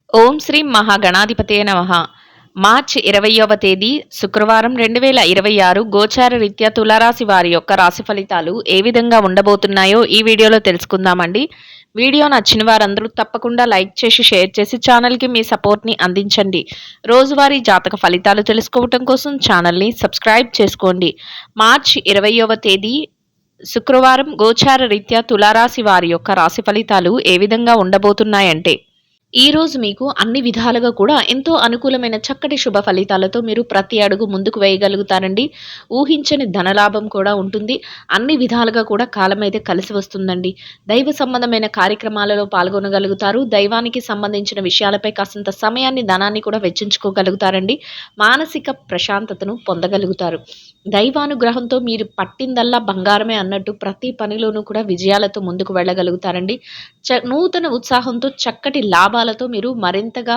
ఓం శ్రీ మహాగణాధిపతయ నమః. మార్చి 20వ తేదీ శుక్రవారం 2026 గోచార రీత్యా తులారాశి వారి యొక్క రాశి ఫలితాలు ఏ విధంగా ఉండబోతున్నాయో ఈ వీడియోలో తెలుసుకుందామండి. వీడియో నచ్చిన వారందరూ తప్పకుండా లైక్ చేసి షేర్ చేసి ఛానల్కి మీ సపోర్ట్ని అందించండి. రోజువారీ జాతక ఫలితాలు తెలుసుకోవటం కోసం ఛానల్ని సబ్స్క్రైబ్ చేసుకోండి. మార్చి 20వ తేదీ శుక్రవారం గోచార రీత్యా తులారాశి వారి యొక్క రాశి ఫలితాలు ఏ విధంగా ఉండబోతున్నాయంటే, ఈ రోజు మీకు అన్ని విధాలుగా కూడా ఎంతో అనుకూలమైన చక్కటి శుభ ఫలితాలతో మీరు ప్రతి అడుగు ముందుకు వేయగలుగుతారండి. ఊహించని ధనలాభం కూడా ఉంటుంది. అన్ని విధాలుగా కూడా కాలం అయితే కలిసి వస్తుందండి. దైవ సంబంధమైన కార్యక్రమాలలో పాల్గొనగలుగుతారు. దైవానికి సంబంధించిన విషయాలపై కాసింత సమయాన్ని, ధనాన్ని కూడా వెచ్చించుకోగలుగుతారండి. మానసిక ప్రశాంతతను పొందగలుగుతారు. దైవానుగ్రహంతో మీరు పట్టిందల్లా బంగారమే అన్నట్టు ప్రతి పనిలోనూ కూడా విజయాలతో ముందుకు వెళ్ళగలుగుతారండి. నూతన ఉత్సాహంతో చక్కటి లాభాలతో మీరు మరింతగా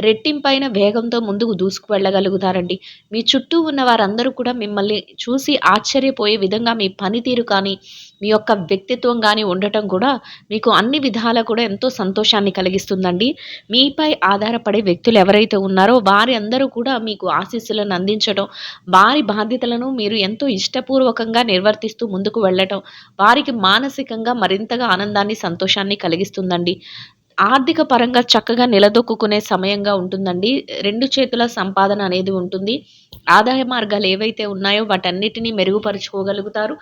రెట్టింపైన వేగంతో ముందుకు దూసుకు వెళ్ళగలుగుతారండి. మీ చుట్టూ ఉన్న వారందరూ కూడా మిమ్మల్ని చూసి ఆశ్చర్యపోయే విధంగా మీ పనితీరు కానీ, మీ యొక్క వ్యక్తిత్వం కానీ ఉండటం కూడా మీకు అన్ని విధాలా కూడా ఎంతో సంతోషాన్ని కలిగిస్తుందండి. మీపై ఆధారపడే వ్యక్తులు ఎవరైతే ఉన్నారో వారి అందరూ కూడా మీకు ఆశీస్సులను అందించడం, వారి బాధ్యతలను మీరు ఎంతో ఇష్టపూర్వకంగా నిర్వర్తిస్తూ ముందుకు వెళ్ళటం వారికి మానసికంగా మరింతగా ఆనందాన్ని, సంతోషాన్ని కలిగిస్తుందండి. ఆర్థిక పరంగా చక్కగా నిలదొక్కుకునే సమయంగా ఉంటుందండి. 2 చేతుల సంపాదన అనేది ఉంటుంది. ఆదాయ మార్గాలు ఏవైతే ఉన్నాయో వాటన్నిటిని మెరుగుపరుచుకోగలుగుతారు.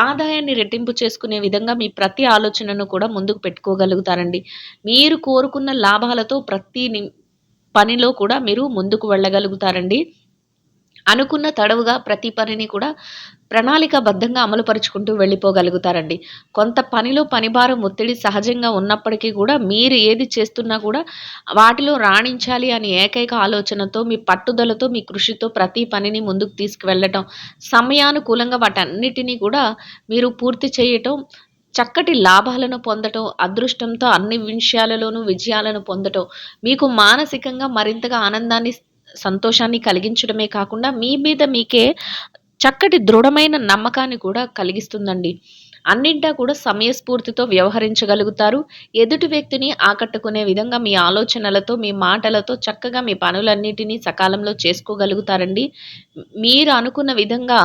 ఆదాయాన్ని రెట్టింపు చేసుకునే విధంగా మీ ప్రతి ఆలోచనను కూడా ముందుకు పెట్టుకోగలుగుతారండి. మీరు కోరుకున్న లాభాలతో ప్రతి పనిలో కూడా మీరు ముందుకు వెళ్ళగలుగుతారండి. అనుకున్న తడవుగా ప్రతి పనిని కూడా ప్రణాళికాబద్ధంగా అమలుపరుచుకుంటూ వెళ్ళిపోగలుగుతారండి. కొంత పనిలో పనిభారం, ఒత్తిడి సహజంగా ఉన్నప్పటికీ కూడా మీరు ఏది చేస్తున్నా కూడా వాటిలో రాణించాలి అని ఏకైక ఆలోచనతో, మీ పట్టుదలతో, మీ కృషితో ప్రతి పనిని ముందుకు తీసుకువెళ్ళటం, సమయానుకూలంగా వాటన్నిటిని కూడా మీరు పూర్తి చేయటం, చక్కటి లాభాలను పొందటం, అదృష్టంతో అన్ని విషయాలలోనూ విజయాలను పొందటం, మీకు మానసికంగా మరింతగా ఆనందాన్ని, సంతోషాన్ని కలిగించడమే కాకుండా మీ మీద మీకే చక్కటి దృఢమైన నమ్మకాన్ని కూడా కలిగిస్తుందండి. అన్నింటా కూడా సమయస్ఫూర్తితో వ్యవహరించగలుగుతారు. ఎదుటి వ్యక్తిని ఆకట్టుకునే విధంగా మీ ఆలోచనలతో, మీ మాటలతో చక్కగా మీ పనులన్నిటినీ సకాలంలో చేసుకోగలుగుతారండి. మీరు అనుకున్న విధంగా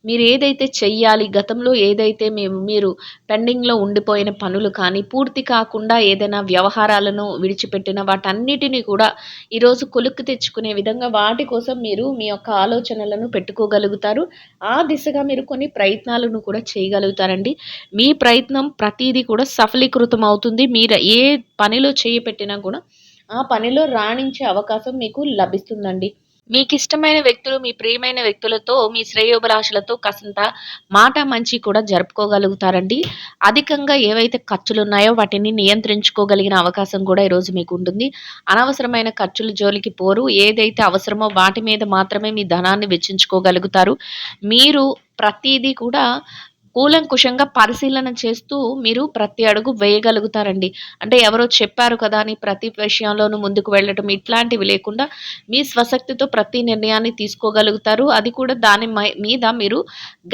మీరు ఏదైతే చెయ్యాలి, గతంలో ఏదైతే మీరు పెండింగ్‌లో ఉండిపోయిన పనులు కానీ, పూర్తి కాకుండా ఏదైనా వ్యవహారాలను విడిచిపెట్టిన వాటన్నిటిని కూడా ఈరోజు కొలుక్కి తెచ్చుకునే విధంగా వాటి కోసం మీరు మీ యొక్క ఆలోచనలను పెట్టుకోగలుగుతారు. ఆ దిశగా మీరు కొన్ని ప్రయత్నాలను కూడా చేయగలుగుతారండి. మీ ప్రయత్నం ప్రతీదీ కూడా సఫలీకృతం అవుతుంది. మీరు ఏ పనిలో చేయి పెట్టినా కూడా ఆ పనిలో రాణించే అవకాశం మీకు లభిస్తుందండి. మీకిష్టమైన వ్యక్తులు, మీ ప్రియమైన వ్యక్తులతో, మీ శ్రేయోభిలాషులతో కాసింత మాట మంచి కూడా జరుపుకోగలుగుతారండి. అధికంగా ఏవైతే ఖర్చులున్నాయో వాటిని నియంత్రించుకోగలిగిన అవకాశం కూడా ఈరోజు మీకుంటుంది. అనవసరమైన ఖర్చుల జోలికి పోరు. ఏదైతే అవసరమో వాటి మీద మాత్రమే మీ ధనాన్ని వెచ్చించుకోగలుగుతారు. మీరు ప్రతీదీ కూడా కూలంకుషంగా పరిశీలన చేస్తూ మీరు ప్రతి అడుగు వేయగలుగుతారండి. అంటే ఎవరో చెప్పారు కదా అని ప్రతి విషయంలోనూ ముందుకు వెళ్ళటం ఇట్లాంటివి లేకుండా మీ స్వశక్తితో ప్రతి నిర్ణయాన్ని తీసుకోగలుగుతారు. అది కూడా దాని మీద మీరు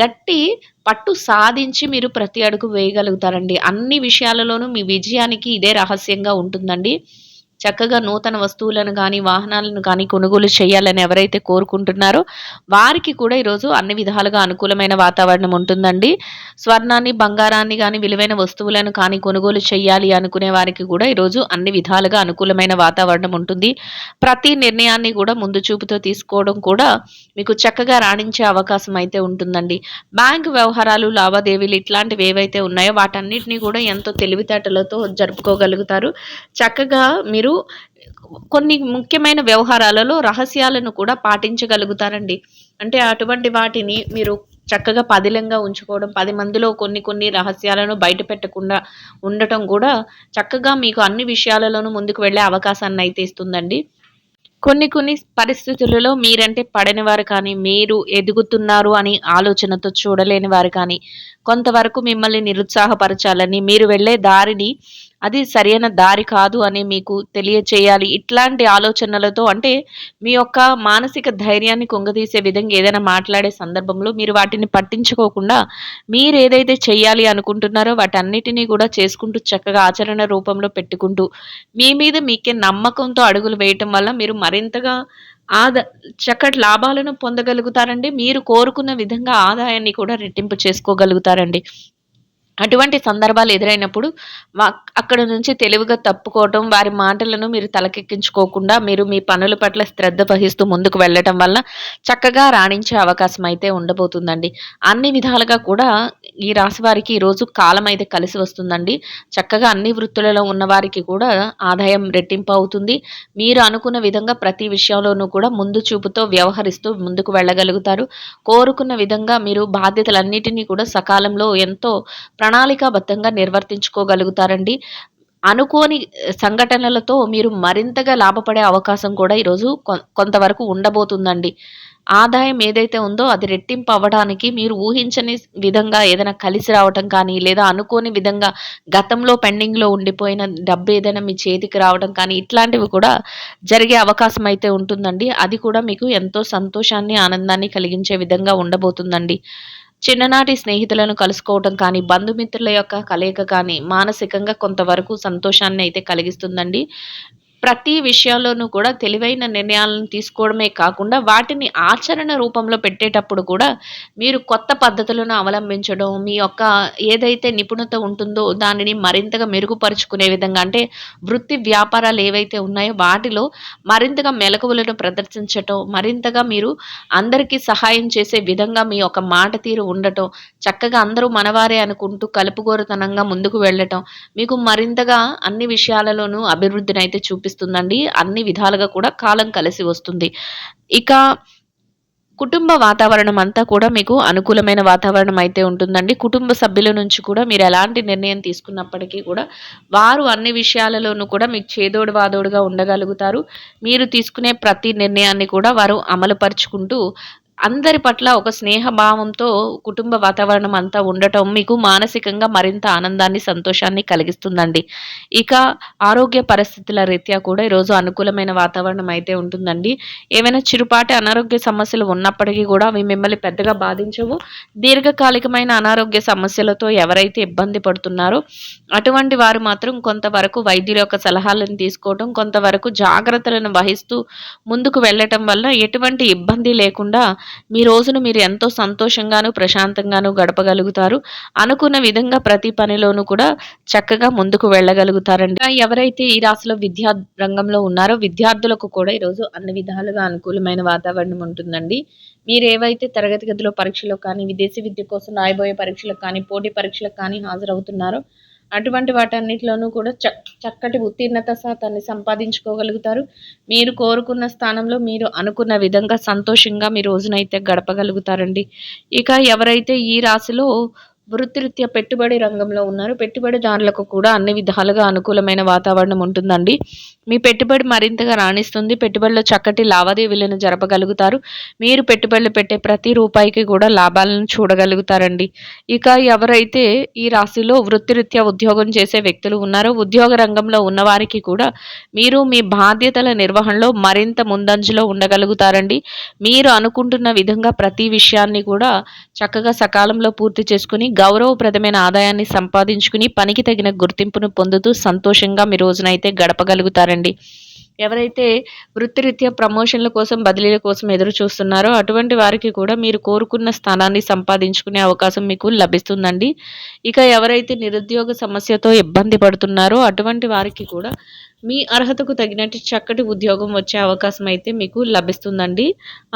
గట్టి పట్టు సాధించి మీరు ప్రతి అడుగు వేయగలుగుతారండి. అన్ని విషయాలలోనూ మీ విజయానికి ఇదే రహస్యంగా ఉంటుందండి. చక్కగా నూతన వస్తువులను గానీ, వాహనాలను కానీ కొనుగోలు చేయాలని ఎవరైతే కోరుకుంటున్నారో వారికి కూడా ఈరోజు అన్ని విధాలుగా అనుకూలమైన వాతావరణం ఉంటుందండి. స్వర్ణాన్ని, బంగారాన్ని గానీ, విలువైన వస్తువులను కానీ కొనుగోలు చేయాలి అనుకునే వారికి కూడా ఈరోజు అన్ని విధాలుగా అనుకూలమైన వాతావరణం ఉంటుంది. ప్రతి నిర్ణయాన్ని కూడా ముందు చూపుతో తీసుకోవడం కూడా మీకు చక్కగా రాణించే అవకాశం అయితే ఉంటుందండి. బ్యాంకు వ్యవహారాలు, లావాదేవీలు ఇట్లాంటివి ఏవైతే ఉన్నాయో వాటన్నిటిని కూడా ఎంతో తెలివితేటలతో జరుపుకోగలుగుతారు. చక్కగా మీరు కొన్ని ముఖ్యమైన వ్యవహారాలలో రహస్యాలను కూడా పాటించగలుగుతారండి. అంటే అటువంటి వాటిని మీరు చక్కగా పదిలంగా ఉంచుకోవడం, 10 మందిలో కొన్ని రహస్యాలను బయట పెట్టకుండా ఉండటం కూడా చక్కగా మీకు అన్ని విషయాలలోనూ ముందుకు వెళ్ళే అవకాశాన్నయితే ఇస్తుందండి. కొన్ని పరిస్థితులలో మీరంటే పడని వారు కానీ, మీరు ఎదుగుతున్నారు అని ఆలోచనతో చూడలేని వారు కానీ, కొంతవరకు మిమ్మల్ని నిరుత్సాహపరచాలని, మీరు వెళ్ళే దారిని అది సరైన దారి కాదు అని మీకు తెలియచేయాలి. ఇట్లాంటి ఆలోచనలతో అంటే మీ యొక్క మానసిక ధైర్యాన్ని కుంగదీసే విధంగా ఏదైనా మాట్లాడే సందర్భంలో మీరు వాటిని పట్టించుకోకుండా మీరేదైతే చెయ్యాలి అనుకుంటున్నారో వాటన్నిటిని కూడా చేసుకుంటూ చక్కగా ఆచరణ రూపంలో పెట్టుకుంటూ మీ మీద మీకే నమ్మకంతో అడుగులు వేయటం వల్ల మీరు మరింతగా ఆద చక్కటి లాభాలను పొందగలుగుతారండి. మీరు కోరుకున్న విధంగా ఆదాయాన్ని కూడా రెట్టింపు చేసుకోగలుగుతారండి. అటువంటి సందర్భాలు ఎదురైనప్పుడు వ అక్కడ నుంచి తెలివిగా తప్పుకోవటం, వారి మాటలను మీరు తలకెక్కించుకోకుండా మీరు మీ పనుల పట్ల శ్రద్ధ వహిస్తూ ముందుకు వెళ్ళటం వల్ల చక్కగా రాణించే అవకాశం అయితే ఉండబోతుందండి. అన్ని విధాలుగా కూడా ఈ రాశి వారికి ఈరోజు కాలం అయితే కలిసి వస్తుందండి. చక్కగా అన్ని వృత్తులలో ఉన్నవారికి కూడా ఆదాయం రెట్టింపు అవుతుంది. మీరు అనుకున్న విధంగా ప్రతి విషయంలోనూ కూడా ముందు చూపుతో వ్యవహరిస్తూ ముందుకు వెళ్ళగలుగుతారు. కోరుకున్న విధంగా మీరు బాధ్యతలన్నిటినీ కూడా సకాలంలో ఎంతో ప్రణాళికాబద్ధంగా నిర్వర్తించుకోగలుగుతారండి. అనుకోని సంఘటనలతో మీరు మరింతగా లాభపడే అవకాశం కూడా ఈరోజు కొంతవరకు ఉండబోతుందండి. ఆదాయం ఏదైతే ఉందో అది రెట్టింపు అవ్వడానికి మీరు ఊహించని విధంగా ఏదైనా కలిసి రావటం కానీ, లేదా అనుకోని విధంగా గతంలో పెండింగ్‌లో ఉండిపోయిన డబ్బు ఏదైనా మీ చేతికి రావడం కానీ, ఇట్లాంటివి కూడా జరిగే అవకాశం అయితే ఉంటుందండి. అది కూడా మీకు ఎంతో సంతోషాన్ని, ఆనందాన్ని కలిగించే విధంగా ఉండబోతుందండి. చిన్ననాటి స్నేహితులను కలుసుకోవటం కానీ, బంధుమిత్రుల యొక్క కలయిక కానీ, మానసికంగా కొంతవరకు సంతోషాన్ని అయితే కలిగిస్తుందండి. ప్రతి విషయంలోనూ కూడా తెలివైన నిర్ణయాలను తీసుకోవడమే కాకుండా, వాటిని ఆచరణ రూపంలో పెట్టేటప్పుడు కూడా మీరు కొత్త పద్ధతులను అవలంబించడం, మీ యొక్క ఏదైతే నిపుణత ఉంటుందో దానిని మరింతగా మెరుగుపరుచుకునే విధంగా అంటే వృత్తి వ్యాపారాలు ఏవైతే ఉన్నాయో వాటిలో మరింతగా మెళకువలను ప్రదర్శించటం, మరింతగా మీరు అందరికీ సహాయం చేసే విధంగా మీ యొక్క మాట తీరు ఉండటం, చక్కగా అందరూ మనవారే అనుకుంటూ కలుపుగోరుతనంగా ముందుకు వెళ్ళటం, మీకు మరింతగా అన్ని విషయాలలోనూ అభివృద్ధినైతే చూపిస్తుందండి. అన్ని విధాలుగా కూడా కాలం కలిసి వస్తుంది. ఇక కుటుంబ వాతావరణం అంతా కూడా మీకు అనుకూలమైన వాతావరణం అయితే ఉంటుందండి. కుటుంబ సభ్యుల నుంచి కూడా మీరు ఎలాంటి నిర్ణయం తీసుకున్నప్పటికీ కూడా వారు అన్ని విషయాలలోనూ కూడా మీకు చేదోడు వాదోడుగా ఉండగలుగుతారు. మీరు తీసుకునే ప్రతి నిర్ణయాన్ని కూడా వారు అమలుపరుచుకుంటూ అందరి పట్ల ఒక స్నేహ భావంతో కుటుంబ వాతావరణం అంతా ఉండటం మీకు మానసికంగా మరింత ఆనందాన్ని, సంతోషాన్ని కలిగిస్తుందండి. ఇక ఆరోగ్య పరిస్థితుల రీత్యా కూడా ఈరోజు అనుకూలమైన వాతావరణం అయితే ఉంటుందండి. ఏవైనా చిరుపాటి అనారోగ్య సమస్యలు ఉన్నప్పటికీ కూడా అవి మిమ్మల్ని పెద్దగా బాధించవు. దీర్ఘకాలికమైన అనారోగ్య సమస్యలతో ఎవరైతే ఇబ్బంది పడుతున్నారో అటువంటి వారు మాత్రం కొంతవరకు వైద్యుల యొక్క సలహాలను తీసుకోవడం, కొంతవరకు జాగ్రత్తలను వహిస్తూ ముందుకు వెళ్ళటం వల్ల ఎటువంటి ఇబ్బంది లేకుండా మీ రోజును మీరు ఎంతో సంతోషంగాను, ప్రశాంతంగాను గడపగలుగుతారు. అనుకున్న విధంగా ప్రతి పనిలోనూ కూడా చక్కగా ముందుకు వెళ్ళగలుగుతారండి. ఎవరైతే ఈ రాశిలో విద్యా రంగంలో ఉన్నారో విద్యార్థులకు కూడా ఈరోజు అన్ని విధాలుగా అనుకూలమైన వాతావరణం ఉంటుందండి. మీరేవైతే తరగతి గదిలో పరీక్షలకు కానీ, విదేశీ విద్య కోసం రాయబోయే పరీక్షలకు కానీ, పోటీ పరీక్షలకు కానీ హాజరవుతున్నారో అటువంటి వాటన్నిటిలోనూ కూడా చక్కటి ఉత్తీర్ణత శాతాన్ని సంపాదించుకోగలుగుతారు. మీరు కోరుకున్న స్థానంలో మీరు అనుకున్న విధంగా సంతోషంగా మీ రోజునైతే గడపగలుగుతారండి. ఇక ఎవరైతే ఈ రాశిలో వృత్తిరీత్యా పెట్టుబడి రంగంలో ఉన్నారో పెట్టుబడిదారులకు కూడా అన్ని విధాలుగా అనుకూలమైన వాతావరణం ఉంటుందండి. మీ పెట్టుబడి మరింతగా రాణిస్తుంది. పెట్టుబడిలో చక్కటి లావాదేవీలను జరపగలుగుతారు. మీరు పెట్టుబడులు పెట్టే ప్రతి రూపాయికి కూడా లాభాలను చూడగలుగుతారండి. ఇక ఎవరైతే ఈ రాశిలో వృత్తిరీత్యా ఉద్యోగం చేసే వ్యక్తులు ఉన్నారో ఉద్యోగ రంగంలో ఉన్నవారికి కూడా మీరు మీ బాధ్యతల నిర్వహణలో మరింత ముందంజలో ఉండగలుగుతారండి. మీరు అనుకుంటున్న విధంగా ప్రతి విషయాన్ని కూడా చక్కగా సకాలంలో పూర్తి చేసుకుని గౌరవప్రదమైన ఆదాయాన్ని సంపాదించుకుని పనికి తగిన గుర్తింపును పొందుతూ సంతోషంగా మీ రోజునైతే గడపగలుగుతారండి. ఎవరైతే వృత్తిరీత్యా ప్రమోషన్ల కోసం, బదిలీల కోసం ఎదురు చూస్తున్నారో అటువంటి వారికి కూడా మీరు కోరుకున్న స్థానాన్ని సంపాదించుకునే అవకాశం మీకు లభిస్తుందండి. ఇక ఎవరైతే నిరుద్యోగ సమస్యతో ఇబ్బంది పడుతున్నారో అటువంటి వారికి కూడా మీ అర్హతకు తగినట్టు చక్కటి ఉద్యోగం వచ్చే అవకాశం అయితే మీకు లభిస్తుందండి.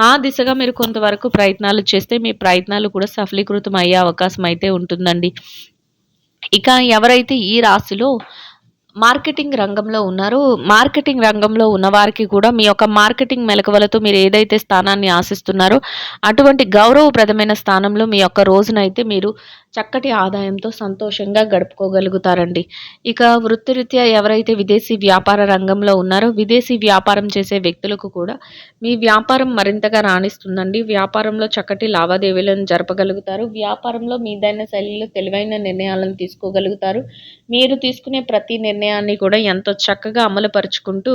ఆ దిశగా మీరు కొంతవరకు ప్రయత్నాలు చేస్తే మీ ప్రయత్నాలు కూడా సఫలీకృతం అయ్యే అవకాశం అయితే ఉంటుందండి. ఇక ఎవరైతే ఈ రాశిలో మార్కెటింగ్ రంగంలో ఉన్నారు. మార్కెటింగ్ రంగంలో ఉన్నవారికి కూడా మీ యొక్క మార్కెటింగ్ మెళకువలతో మీరు ఏదైతే స్థానాన్ని ఆశిస్తున్నారో, అటువంటి గౌరవప్రదమైన స్థానంలో మీ యొక్క రోజునైతే మీరు చక్కటి ఆదాయంతో సంతోషంగా గడుపుకోగలుగుతారండి. ఇక వృత్తిరీత్యా ఎవరైతే విదేశీ వ్యాపార రంగంలో ఉన్నారో, విదేశీ వ్యాపారం చేసే వ్యక్తులకు కూడా మీ వ్యాపారం మరింతగా రాణిస్తుందండి. వ్యాపారంలో చక్కటి లావాదేవీలను జరపగలుగుతారు. వ్యాపారంలో మీదైన శైలిలో తెలివైన నిర్ణయాలను తీసుకోగలుగుతారు. మీరు తీసుకునే ప్రతి నిర్ణయాన్ని కూడా ఎంతో చక్కగా అమలుపరుచుకుంటూ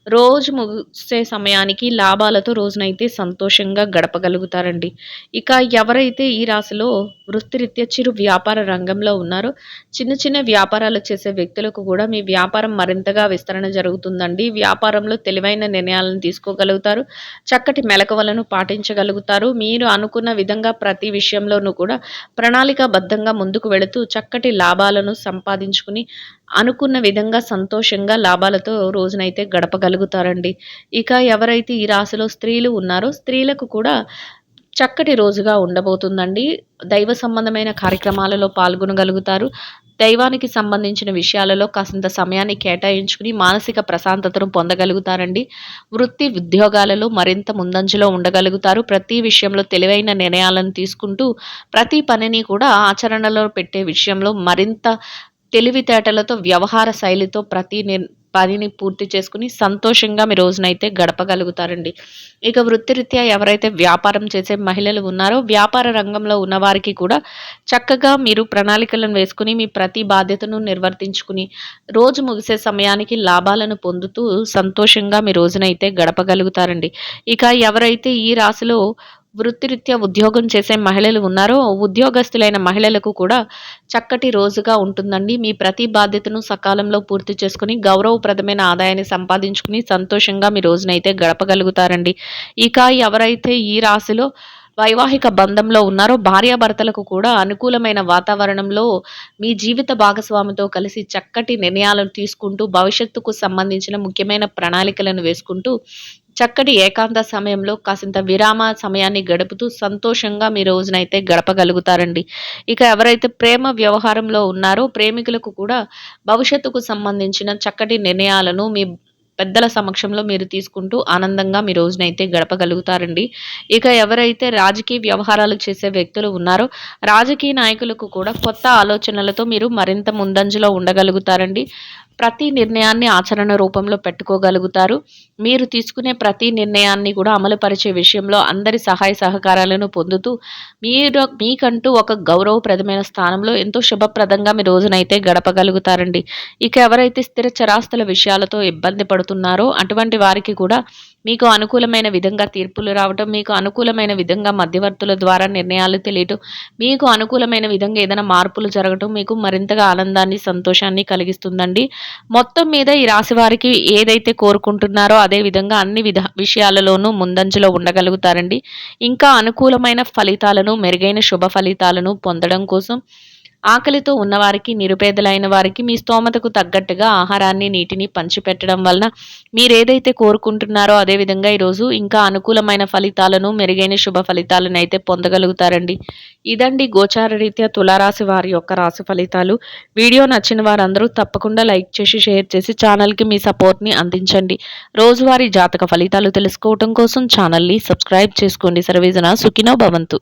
రోజు ముగిసే సమయానికి లాభాలతో రోజునైతే సంతోషంగా గడపగలుగుతారండి. ఇక ఎవరైతే ఈ రాశిలో వృత్తిరీత్యా చిరు వ్యాపార రంగంలో ఉన్నారో, చిన్న చిన్న వ్యాపారాలు చేసే వ్యక్తులకు కూడా మీ వ్యాపారం మరింతగా విస్తరణ జరుగుతుందండి. వ్యాపారంలో తెలివైన నిర్ణయాలను తీసుకోగలుగుతారు. చక్కటి మెళకువలను పాటించగలుగుతారు. మీరు అనుకున్న విధంగా ప్రతి విషయంలోనూ కూడా ప్రణాళికాబద్ధంగా ముందుకు వెళుతూ చక్కటి లాభాలను సంపాదించుకుని అనుకున్న విధంగా సంతోషంగా లాభాలతో రోజునైతే గడపగలుగుతారండి. ఇక ఎవరైతే ఈ రాశిలో స్త్రీలు ఉన్నారో, స్త్రీలకు కూడా చక్కటి రోజుగా ఉండబోతుందండి. దైవ సంబంధమైన కార్యక్రమాలలో పాల్గొనగలుగుతారు. దైవానికి సంబంధించిన విషయాలలో కాసింత సమయాన్ని కేటాయించుకుని మానసిక ప్రశాంతతను పొందగలుగుతారండి. వృత్తి, ఉద్యోగాలలో మరింత ముందంజలో ఉండగలుగుతారు. ప్రతి విషయంలో తెలివైన నిర్ణయాలను తీసుకుంటూ ప్రతి పనిని కూడా ఆచరణలో పెట్టే విషయంలో మరింత తెలివితేటలతో, వ్యవహార శైలితో ప్రతి పనిని పూర్తి చేసుకుని సంతోషంగా మీ రోజునైతే గడపగలుగుతారండి. ఇక వృత్తిరీత్యా ఎవరైతే వ్యాపారం చేసే మహిళలు ఉన్నారో, వ్యాపార రంగంలో ఉన్నవారికి కూడా చక్కగా మీరు ప్రణాళికలను వేసుకుని మీ ప్రతి బాధ్యతను నిర్వర్తించుకుని రోజు ముగిసే సమయానికి లాభాలను పొందుతూ సంతోషంగా మీ రోజునైతే గడపగలుగుతారండి. ఇక ఎవరైతే ఈ రాశిలో వృత్తిరీత్యా ఉద్యోగం చేసే మహిళలు ఉన్నారో, ఉద్యోగస్తులైన మహిళలకు కూడా చక్కటి రోజుగా ఉంటుందండి. మీ ప్రతి బాధ్యతను సకాలంలో పూర్తి చేసుకుని గౌరవప్రదమైన ఆదాయాన్ని సంపాదించుకుని సంతోషంగా మీ రోజునైతే గడపగలుగుతారండి. ఇక ఎవరైతే ఈ రాశిలో వైవాహిక బంధంలో ఉన్నారో, భార్యాభర్తలకు కూడా అనుకూలమైన వాతావరణంలో మీ జీవిత భాగస్వామితో కలిసి చక్కటి నిర్ణయాలను తీసుకుంటూ భవిష్యత్తుకు సంబంధించిన ముఖ్యమైన ప్రణాళికలను వేసుకుంటూ చక్కటి ఏకాంత సమయంలో కాసింత విరామ సమయాన్ని గడుపుతూ సంతోషంగా మీ రోజునైతే గడపగలుగుతారండి. ఇక ఎవరైతే ప్రేమ వ్యవహారంలో ఉన్నారో, ప్రేమికులకు కూడా భవిష్యత్తుకు సంబంధించిన చక్కటి నిర్ణయాలను మీ పెద్దల సమక్షంలో మీరు తీసుకుంటూ ఆనందంగా మీ రోజునైతే గడపగలుగుతారండి. ఇక ఎవరైతే రాజకీయ వ్యవహారాలు చేసే వ్యక్తులు ఉన్నారో, రాజకీయ నాయకులకు కూడా కొత్త ఆలోచనలతో మీరు మరింత ముందంజలో ఉండగలుగుతారండి. ప్రతి నిర్ణయాన్ని ఆచరణ రూపంలో పెట్టుకోగలుగుతారు. మీరు తీసుకునే ప్రతి నిర్ణయాన్ని కూడా అమలుపరిచే విషయంలో అందరి సహాయ సహకారాలను పొందుతూ మీకంటూ ఒక గౌరవప్రదమైన స్థానంలో ఎంతో శుభప్రదంగా మీ రోజునైతే గడపగలుగుతారండి. ఇక ఎవరైతే స్థిర చరాస్తుల విషయాలతో ఇబ్బంది పడుతున్నారో, అటువంటి వారికి కూడా మీకు అనుకూలమైన విధంగా తీర్పులు రావటం, మీకు అనుకూలమైన విధంగా మధ్యవర్తుల ద్వారా నిర్ణయాలు తెలియటం, మీకు అనుకూలమైన విధంగా ఏదైనా మార్పులు జరగటం మీకు మరింతగా ఆనందాన్ని, సంతోషాన్ని కలిగిస్తుందండి. మొత్తం మీద ఈ రాశి వారికి ఏదైతే కోరుకుంటున్నారో అదే విధంగా అన్ని విషయాలలోనూ ముందంజలో ఉండగలుగుతారండి. ఇంకా అనుకూలమైన ఫలితాలను, మెరుగైన శుభ ఫలితాలను పొందడం కోసం ఆకలితో ఉన్నవారికి, నిరుపేదలైన వారికి మీ స్తోమతకు తగ్గట్టుగా ఆహారాన్ని, నీటిని పంచిపెట్టడం వలన మీరేదైతే కోరుకుంటున్నారో అదే విధంగా ఈరోజు ఇంకా అనుకూలమైన ఫలితాలను, మెరుగైన శుభ ఫలితాలను అయితే పొందగలుగుతారండి. ఇదండి గోచార రీత్యా తులారాశి వారి యొక్క రాశి ఫలితాలు. వీడియో నచ్చిన వారందరూ తప్పకుండా లైక్ చేసి, షేర్ చేసి ఛానల్కి మీ సపోర్ట్ని అందించండి. రోజువారీ జాతక ఫలితాలు తెలుసుకోవటం కోసం ఛానల్ని సబ్స్క్రైబ్ చేసుకోండి. సర్వేజన సుఖినో భవంతు.